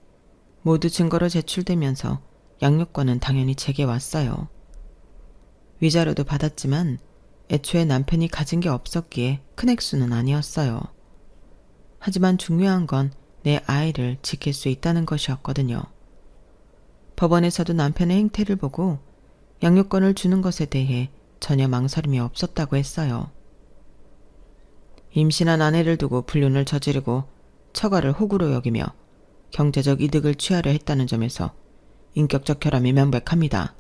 모두 증거로 제출되면서 양육권은 당연히 제게 왔어요. 위자료도 받았지만 애초에 남편이 가진 게 없었기에 큰 액수는 아니었어요. 하지만 중요한 건 내 아이를 지킬 수 있다는 것이었거든요. 법원에서도 남편의 행태를 보고 양육권을 주는 것에 대해 전혀 망설임이 없었다고 했어요. 임신한 아내를 두고 불륜을 저지르고 처가를 호구로 여기며 경제적 이득을 취하려 했다는 점에서 인격적 결함이 명백합니다.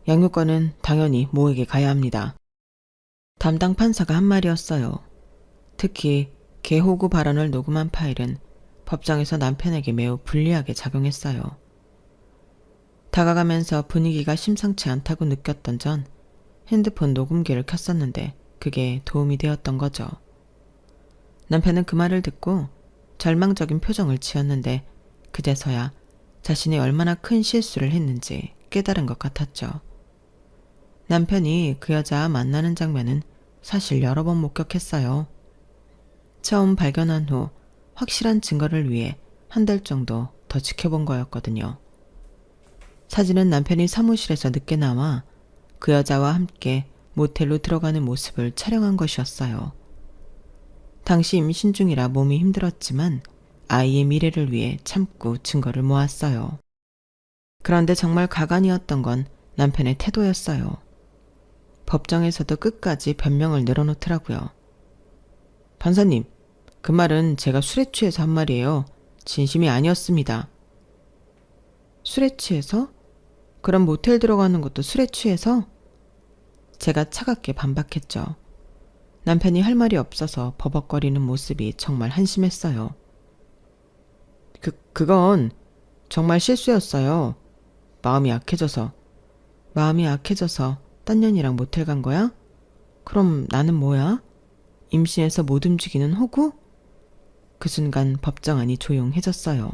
양육권은 당연히 모에게 가야 합니다. 담당 판사가 한 말이었어요. 특히 개호구 발언을 녹음한 파일은 법정에서 남편에게 매우 불리하게 작용했어요. 다가가면서 분위기가 심상치 않다고 느꼈던 전 핸드폰 녹음기를 켰었는데 그게 도움이 되었던 거죠. 남편은 그 말을 듣고 절망적인 표정을 지었는데 그제서야 자신이 얼마나 큰 실수를 했는지 깨달은 것 같았죠. 남편이 그 여자와 만나는 장면은 사실 여러 번 목격했어요. 처음 발견한 후 확실한 증거를 위해 한 달 정도 더 지켜본 거였거든요. 사진은 남편이 사무실에서 늦게 나와 그 여자와 함께 모텔로 들어가는 모습을 촬영한 것이었어요. 당시 임신 중이라 몸이 힘들었지만 아이의 미래를 위해 참고 증거를 모았어요. 그런데 정말 가관이었던 건 남편의 태도였어요. 법정에서도 끝까지 변명을 늘어놓더라고요. 판사님, 그 말은 제가 술에 취해서 한 말이에요. 진심이 아니었습니다. 술에 취해서? 그럼 모텔 들어가는 것도 술에 취해서? 제가 차갑게 반박했죠. 남편이 할 말이 없어서 버벅거리는 모습이 정말 한심했어요. 그건 정말 실수였어요. 마음이 약해져서 딴 년이랑 모텔 간 거야? 그럼 나는 뭐야? 임신해서 못 움직이는 호구? 그 순간 법정 안이 조용해졌어요.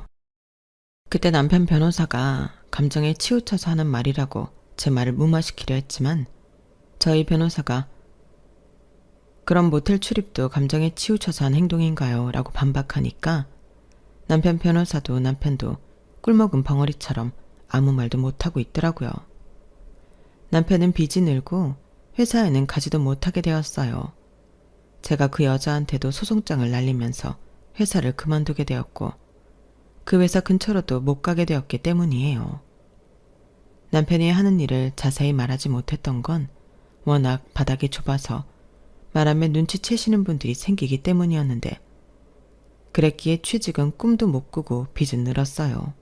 그때 남편 변호사가 감정에 치우쳐서 하는 말이라고 제 말을 무마시키려 했지만 저희 변호사가 그럼 모텔 출입도 감정에 치우쳐서 한 행동인가요? 라고 반박하니까 남편 변호사도 남편도 꿀먹은 벙어리처럼 아무 말도 못하고 있더라고요. 남편은 빚이 늘고 회사에는 가지도 못하게 되었어요. 제가 그 여자한테도 소송장을 날리면서 회사를 그만두게 되었고 그 회사 근처로도 못 가게 되었기 때문이에요. 남편이 하는 일을 자세히 말하지 못했던 건 워낙 바닥이 좁아서 말하면 눈치채시는 분들이 생기기 때문이었는데 그랬기에 취직은 꿈도 못 꾸고 빚은 늘었어요.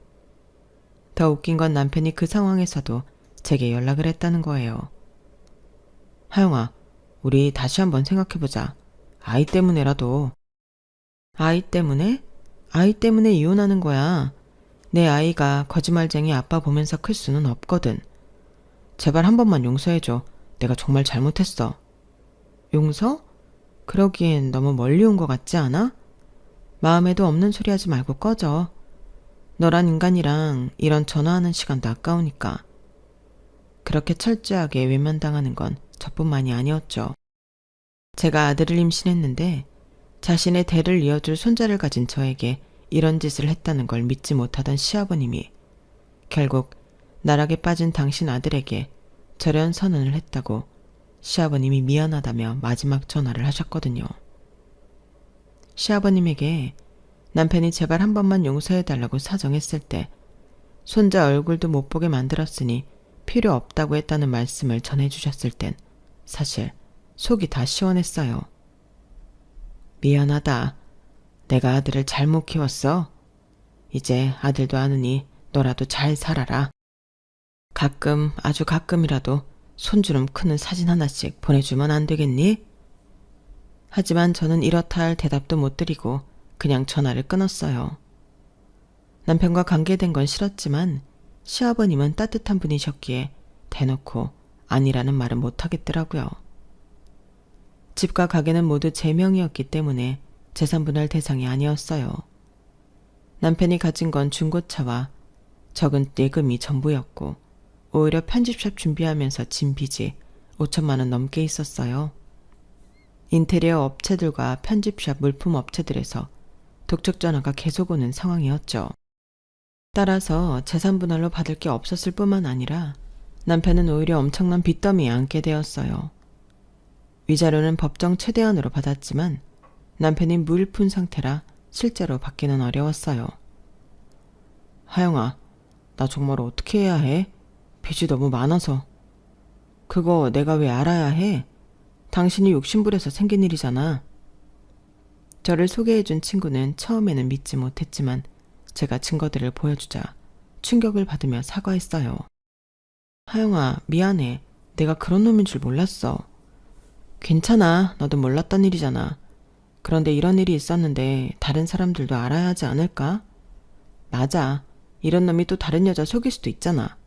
더 웃긴 건 남편이 그 상황에서도 제게 연락을 했다는 거예요. 하영아, 우리 다시 한번 생각해보자. 아이 때문에라도. 아이 때문에? 아이 때문에 이혼하는 거야. 내 아이가 거짓말쟁이 아빠 보면서 클 수는 없거든. 제발 한 번만 용서해줘. 내가 정말 잘못했어. 용서? 그러기엔 너무 멀리 온 것 같지 않아? 마음에도 없는 소리 하지 말고 꺼져. 너란 인간이랑 이런 전화하는 시간도 아까우니까. 그렇게 철저하게 외면당하는 건 저뿐만이 아니었죠. 제가 아들을 임신했는데 자신의 대를 이어줄 손자를 가진 저에게 이런 짓을 했다는 걸 믿지 못하던 시아버님이 결국 나락에 빠진 당신 아들에게 절연 선언을 했다고 시아버님이 미안하다며 마지막 전화를 하셨거든요. 시아버님에게 남편이 제발 한 번만 용서해달라고 사정했을 때 손자 얼굴도 못 보게 만들었으니 필요 없다고 했다는 말씀을 전해주셨을 땐 사실 속이 다 시원했어요. 미안하다. 내가 아들을 잘못 키웠어. 이제 아들도 아느니 너라도 잘 살아라. 가끔 아주 가끔이라도 손주름 크는 사진 하나씩 보내주면 안 되겠니? 하지만 저는 이렇다 할 대답도 못 드리고 그냥 전화를 끊었어요. 남편과 관계된 건 싫었지만 시아버님은 따뜻한 분이셨기에 대놓고 아니라는 말은 못하겠더라고요. 집과 가게는 모두 제 명의였기 때문에 재산분할 대상이 아니었어요. 남편이 가진 건 중고차와 적은 예금이 전부였고 오히려 편집샵 준비하면서 진 빚이 5천만 원 넘게 있었어요. 인테리어 업체들과 편집샵 물품 업체들에서 독촉 전화가 계속 오는 상황이었죠. 따라서 재산분할로 받을 게 없었을 뿐만 아니라 남편은 오히려 엄청난 빚더미에 앉게 되었어요. 위자료는 법정 최대한으로 받았지만 남편이 무일푼 상태라 실제로 받기는 어려웠어요. 하영아, 나 정말 어떻게 해야 해? 빚이 너무 많아서. 그거 내가 왜 알아야 해? 당신이 욕심부려서 생긴 일이잖아. 저를 소개해준 친구는 처음에는 믿지 못했지만 제가 증거들을 보여주자 충격을 받으며 사과했어요. 하영아, 미안해. 내가 그런 놈인 줄 몰랐어. 괜찮아. 너도 몰랐던 일이잖아. 그런데 이런 일이 있었는데 다른 사람들도 알아야 하지 않을까? 맞아. 이런 놈이 또 다른 여자 속일 수도 있잖아.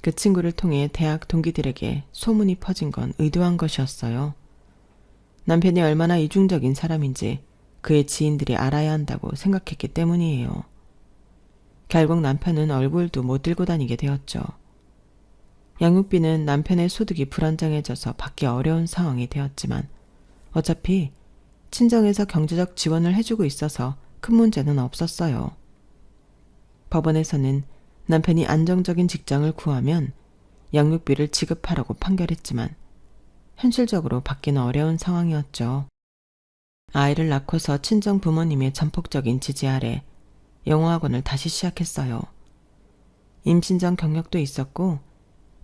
그 친구를 통해 대학 동기들에게 소문이 퍼진 건 의도한 것이었어요. 남편이 얼마나 이중적인 사람인지 그의 지인들이 알아야 한다고 생각했기 때문이에요. 결국 남편은 얼굴도 못 들고 다니게 되었죠. 양육비는 남편의 소득이 불안정해져서 받기 어려운 상황이 되었지만 어차피 친정에서 경제적 지원을 해주고 있어서 큰 문제는 없었어요. 법원에서는 남편이 안정적인 직장을 구하면 양육비를 지급하라고 판결했지만 현실적으로 받기는 어려운 상황이었죠. 아이를 낳고서 친정 부모님의 전폭적인 지지 아래 영어학원을 다시 시작했어요. 임신 전 경력도 있었고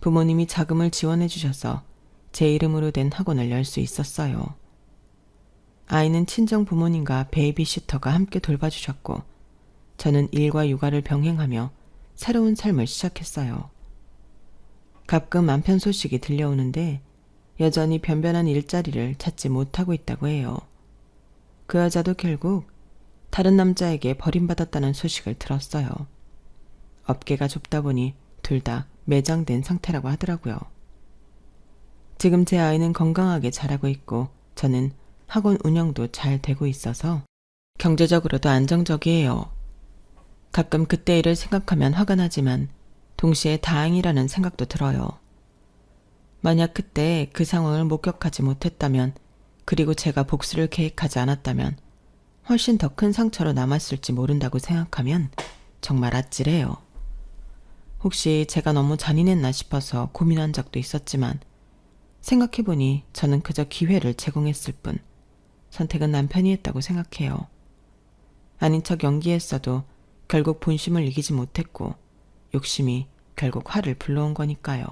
부모님이 자금을 지원해 주셔서 제 이름으로 된 학원을 열 수 있었어요. 아이는 친정 부모님과 베이비시터가 함께 돌봐주셨고 저는 일과 육아를 병행하며 새로운 삶을 시작했어요. 가끔 남편 소식이 들려오는데 여전히 변변한 일자리를 찾지 못하고 있다고 해요. 그 여자도 결국 다른 남자에게 버림받았다는 소식을 들었어요. 업계가 좁다 보니 둘 다 매장된 상태라고 하더라고요. 지금 제 아이는 건강하게 자라고 있고 저는 학원 운영도 잘 되고 있어서 경제적으로도 안정적이에요. 가끔 그때 일을 생각하면 화가 나지만 동시에 다행이라는 생각도 들어요. 만약 그때 그 상황을 목격하지 못했다면 그리고 제가 복수를 계획하지 않았다면 훨씬 더 큰 상처로 남았을지 모른다고 생각하면 정말 아찔해요. 혹시 제가 너무 잔인했나 싶어서 고민한 적도 있었지만 생각해보니 저는 그저 기회를 제공했을 뿐 선택은 남편이 했다고 생각해요. 아닌 척 연기했어도 결국 본심을 이기지 못했고 욕심이 결국 화를 불러온 거니까요.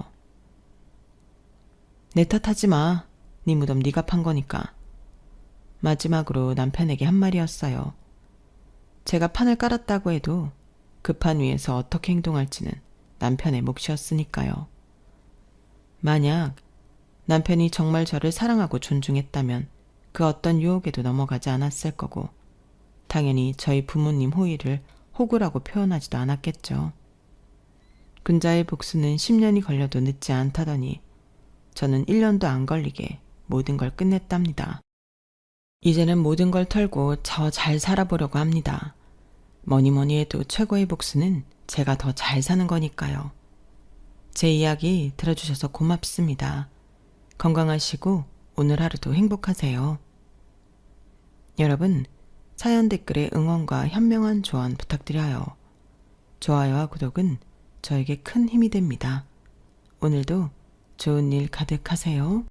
내 탓하지 마. 네 무덤 네가 판 거니까. 마지막으로 남편에게 한 말이었어요. 제가 판을 깔았다고 해도 그 판 위에서 어떻게 행동할지는 남편의 몫이었으니까요. 만약 남편이 정말 저를 사랑하고 존중했다면 그 어떤 유혹에도 넘어가지 않았을 거고 당연히 저희 부모님 호의를 호구라고 표현하지도 않았겠죠. 군자의 복수는 10년이 걸려도 늦지 않다더니 저는 1년도 안 걸리게 모든 걸 끝냈답니다. 이제는 모든 걸 털고 저 잘 살아보려고 합니다. 뭐니 해도 최고의 복수는 제가 더 잘 사는 거니까요. 제 이야기 들어주셔서 고맙습니다. 건강하시고 오늘 하루도 행복하세요. 여러분, 사연 댓글에 응원과 현명한 조언 부탁드려요. 좋아요와 구독은 저에게 큰 힘이 됩니다. 오늘도 좋은 일 가득하세요.